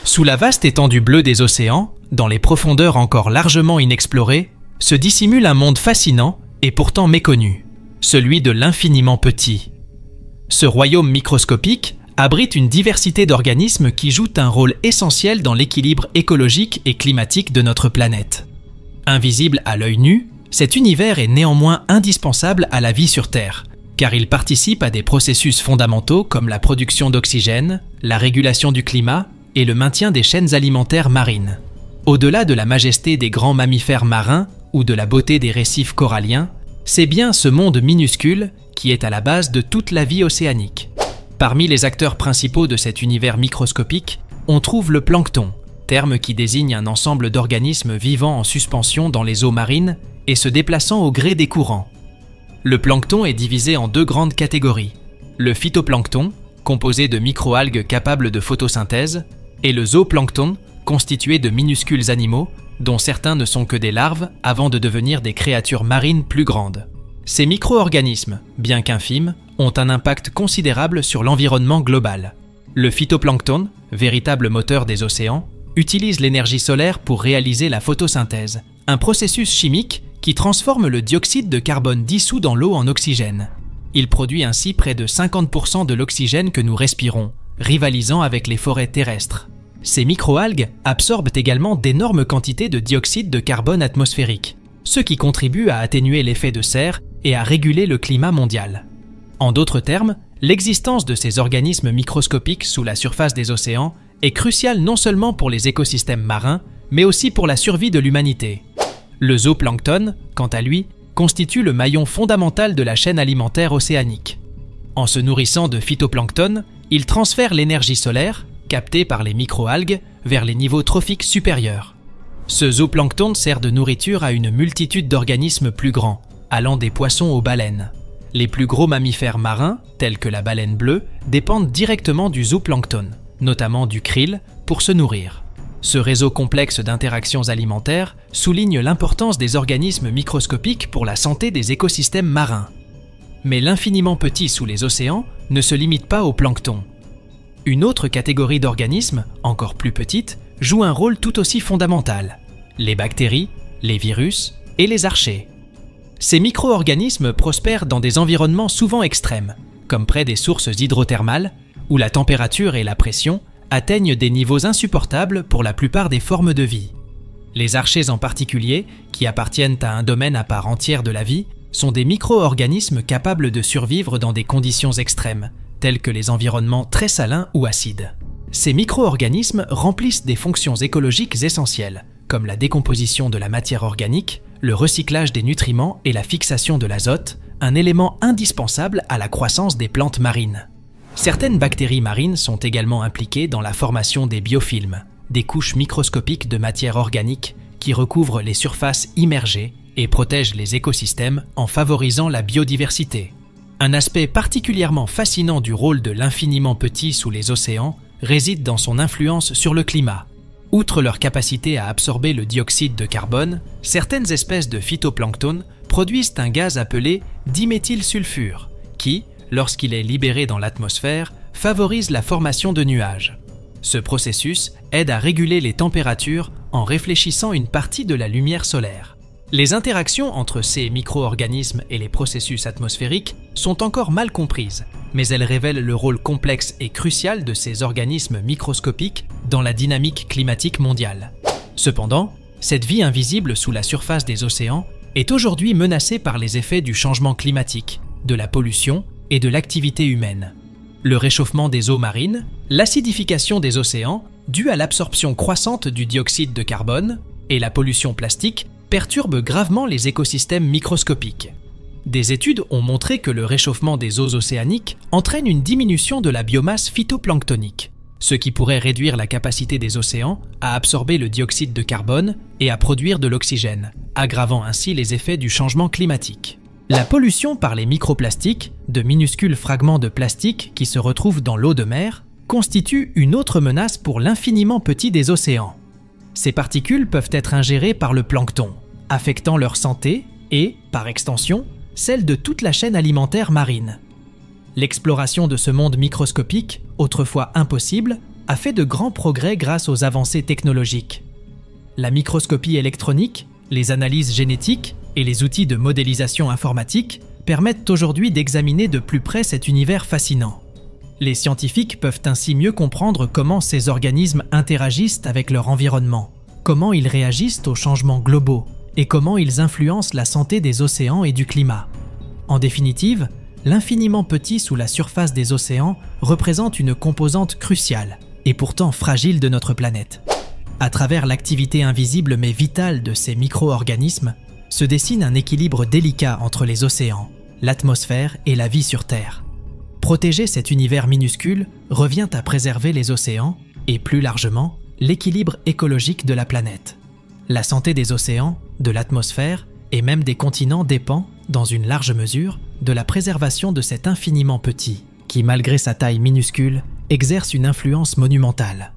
Sous la vaste étendue bleue des océans, dans les profondeurs encore largement inexplorées, se dissimule un monde fascinant et pourtant méconnu, celui de l'infiniment petit. Ce royaume microscopique abrite une diversité d'organismes qui jouent un rôle essentiel dans l'équilibre écologique et climatique de notre planète. Invisible à l'œil nu, cet univers est néanmoins indispensable à la vie sur Terre, car il participe à des processus fondamentaux comme la production d'oxygène, la régulation du climat et le maintien des chaînes alimentaires marines. Au-delà de la majesté des grands mammifères marins ou de la beauté des récifs coralliens, c'est bien ce monde minuscule qui est à la base de toute la vie océanique. Parmi les acteurs principaux de cet univers microscopique, on trouve le plancton, terme qui désigne un ensemble d'organismes vivant en suspension dans les eaux marines et se déplaçant au gré des courants. Le plancton est divisé en deux grandes catégories. Le phytoplancton, composé de microalgues capables de photosynthèse, et le zooplancton, constitué de minuscules animaux, dont certains ne sont que des larves avant de devenir des créatures marines plus grandes. Ces micro-organismes, bien qu'infimes, ont un impact considérable sur l'environnement global. Le phytoplancton, véritable moteur des océans, utilise l'énergie solaire pour réaliser la photosynthèse, un processus chimique qui transforme le dioxyde de carbone dissous dans l'eau en oxygène. Il produit ainsi près de 50% de l'oxygène que nous respirons, rivalisant avec les forêts terrestres. Ces microalgues absorbent également d'énormes quantités de dioxyde de carbone atmosphérique, ce qui contribue à atténuer l'effet de serre et à réguler le climat mondial. En d'autres termes, l'existence de ces organismes microscopiques sous la surface des océans est cruciale non seulement pour les écosystèmes marins, mais aussi pour la survie de l'humanité. Le zooplancton, quant à lui, constitue le maillon fondamental de la chaîne alimentaire océanique. En se nourrissant de phytoplancton, il transfère l'énergie solaire, captée par les microalgues, vers les niveaux trophiques supérieurs. Ce zooplancton sert de nourriture à une multitude d'organismes plus grands, allant des poissons aux baleines. Les plus gros mammifères marins, tels que la baleine bleue, dépendent directement du zooplancton, notamment du krill, pour se nourrir. Ce réseau complexe d'interactions alimentaires souligne l'importance des organismes microscopiques pour la santé des écosystèmes marins. Mais l'infiniment petit sous les océans ne se limite pas au plancton. Une autre catégorie d'organismes, encore plus petite, joue un rôle tout aussi fondamental: les bactéries, les virus et les archées. Ces micro-organismes prospèrent dans des environnements souvent extrêmes, comme près des sources hydrothermales, où la température et la pression atteignent des niveaux insupportables pour la plupart des formes de vie. Les archées en particulier, qui appartiennent à un domaine à part entière de la vie, sont des micro-organismes capables de survivre dans des conditions extrêmes, tels que les environnements très salins ou acides. Ces micro-organismes remplissent des fonctions écologiques essentielles, comme la décomposition de la matière organique, le recyclage des nutriments et la fixation de l'azote, un élément indispensable à la croissance des plantes marines. Certaines bactéries marines sont également impliquées dans la formation des biofilms, des couches microscopiques de matière organique qui recouvrent les surfaces immergées et protègent les écosystèmes en favorisant la biodiversité. Un aspect particulièrement fascinant du rôle de l'infiniment petit sous les océans réside dans son influence sur le climat. Outre leur capacité à absorber le dioxyde de carbone, certaines espèces de phytoplancton produisent un gaz appelé diméthylsulfure qui, lorsqu'il est libéré dans l'atmosphère, favorise la formation de nuages. Ce processus aide à réguler les températures en réfléchissant une partie de la lumière solaire. Les interactions entre ces micro-organismes et les processus atmosphériques sont encore mal comprises, mais elles révèlent le rôle complexe et crucial de ces organismes microscopiques dans la dynamique climatique mondiale. Cependant, cette vie invisible sous la surface des océans est aujourd'hui menacée par les effets du changement climatique, de la pollution et de l'activité humaine. Le réchauffement des eaux marines, l'acidification des océans, due à l'absorption croissante du dioxyde de carbone, et la pollution plastique perturbent gravement les écosystèmes microscopiques. Des études ont montré que le réchauffement des eaux océaniques entraîne une diminution de la biomasse phytoplanctonique, ce qui pourrait réduire la capacité des océans à absorber le dioxyde de carbone et à produire de l'oxygène, aggravant ainsi les effets du changement climatique. La pollution par les microplastiques, de minuscules fragments de plastique qui se retrouvent dans l'eau de mer, constitue une autre menace pour l'infiniment petit des océans. Ces particules peuvent être ingérées par le plancton, affectant leur santé et, par extension, celle de toute la chaîne alimentaire marine. L'exploration de ce monde microscopique, autrefois impossible, a fait de grands progrès grâce aux avancées technologiques. La microscopie électronique, les analyses génétiques et les outils de modélisation informatique permettent aujourd'hui d'examiner de plus près cet univers fascinant. Les scientifiques peuvent ainsi mieux comprendre comment ces organismes interagissent avec leur environnement, comment ils réagissent aux changements globaux et comment ils influencent la santé des océans et du climat. En définitive, l'infiniment petit sous la surface des océans représente une composante cruciale et pourtant fragile de notre planète. À travers l'activité invisible mais vitale de ces micro-organismes, se dessine un équilibre délicat entre les océans, l'atmosphère et la vie sur Terre. Protéger cet univers minuscule revient à préserver les océans et, plus largement, l'équilibre écologique de la planète. La santé des océans, de l'atmosphère et même des continents dépend, dans une large mesure, de la préservation de cet infiniment petit, qui, malgré sa taille minuscule, exerce une influence monumentale.